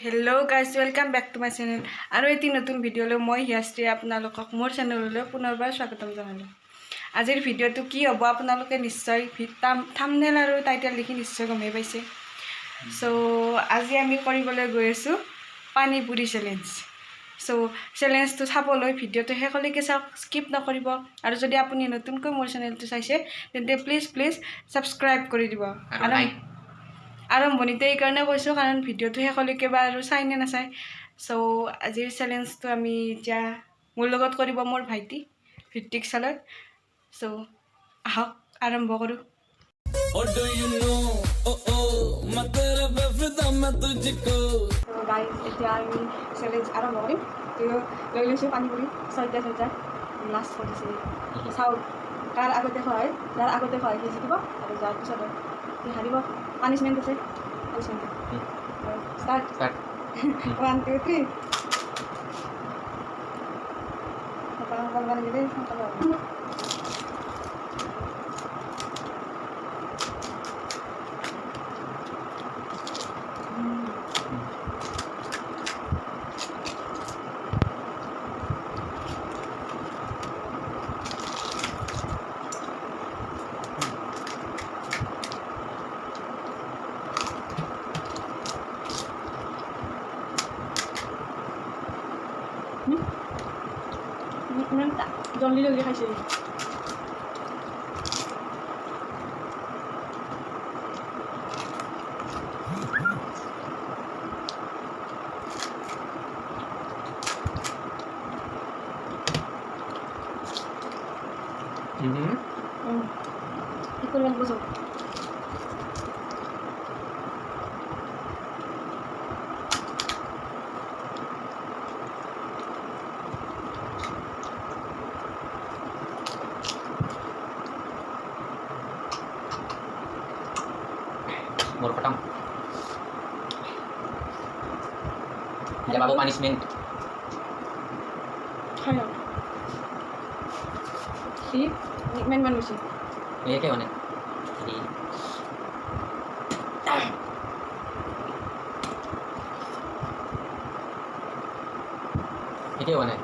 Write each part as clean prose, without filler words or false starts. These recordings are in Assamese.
Hello guys, welcome back to my channel. আৰু এটি নতুন ভিডিঅ'লৈ মই হিয়াশ্ৰী আপোনালোকক মোৰ চেনেললৈ পুনৰবাৰ স্বাগতম জনালোঁ। আজিৰ ভিডিঅ'টো কি হ'ব আপোনালোকে নিশ্চয় থাম্বনেইল আৰু টাইটেল দেখি নিশ্চয় গমেই পাইছে। সো আজি আমি কৰিবলৈ গৈ আছোঁ পানীপুৰি চেলেঞ্জ। সো চেলেঞ্জটো চাবলৈ ভিডিঅ'টো শেষলৈকে চাওক, স্কিপ নকৰিব। আৰু যদি আপুনি নতুনকৈ মোৰ চেনেলটো চাইছে তেন্তে প্লিজ সাবস্ক্ৰাইব কৰি দিব। আৰম্ভণিতে এইকাৰণে কৈছোঁ কাৰণ ভিডিঅ'টো শেষলৈকে বা আৰু চাই নে নাচায়। সো আজিৰ চেলেঞ্জটো আমি এতিয়া মোৰ লগত কৰিব মোৰ ভাইটি হৃত্বিক চালৈ। সো আহক আৰম্ভ কৰোঁ। এতিয়া আমি চেলেঞ্জ আৰম্ভ কৰিম। লৈ লৈছোঁ পানীপুৰি ছয়টা লাষ্ট কৰিছে চাউল কাৰ আগতে হয়, যাৰ আগতে হয় সি জিকিব আৰু যাৰ পিছত সি হাৰিব। পানিশমেণ্ট আছে। Start. 1, 2, 3. জলদি খাইছে। Ikut yang busuk. Baru potong. Ada baru punishment. Hayo. Si, main manusia. Iya kayak mana? Jadi. Ini kayak mana?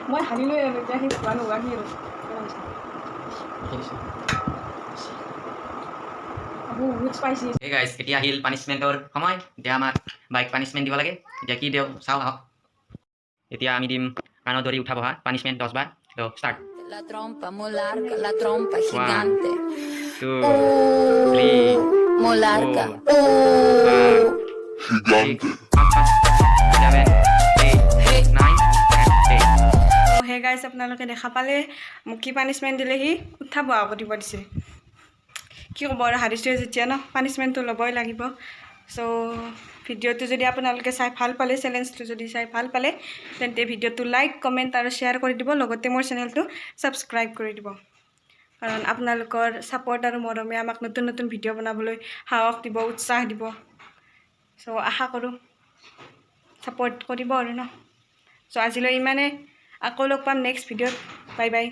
Mau hari lu yang jadi baru akhir. Hey guys, এতিয়া হিল পানিশমেন্টৰ সময়। এতিয়া আমাক বাইক পানিশমেন্ট দিব লাগে। এতিয়া কি দিওঁ চাওঁ আহক। এতিয়া আমি দিম কাণৰ ধৰি উঠা বহা পানিশমেন্ট 10 বাৰ। তো start. La trompa muy larga, la trompa gigante. 1, 2, 3, muy larga. Gigante. 7, 8, 9 and 10. Hey guys, আপোনালোকে দেখা পালে মোক কি পানিশমেন্ট দিলে, সি উঠা বহা কৰিব দিছে। কি ক'ব আৰু হাৰিছোঁ যেতিয়া ন, পানিশমেণ্টটো ল'বই লাগিব। সো ভিডিঅ'টো যদি আপোনালোকে চাই ভাল পালে, চেলেঞ্জটো যদি চাই ভাল পালে তেন্তে ভিডিঅ'টো লাইক, কমেণ্ট আৰু শ্বেয়াৰ কৰি দিব। লগতে মোৰ চেনেলটো ছাবস্ক্ৰাইব কৰি দিব, কাৰণ আপোনালোকৰ ছাপোৰ্ট আৰু মৰমে আমাক নতুন নতুন ভিডিঅ' বনাবলৈ সাহস দিব, উৎসাহ দিব। সো আশা কৰোঁ ছাপোৰ্ট কৰিব আৰু ন। সো আজিলৈ ইমানে, আকৌ লগ পাম নেক্সট ভিডিঅ'ত। Bye bye.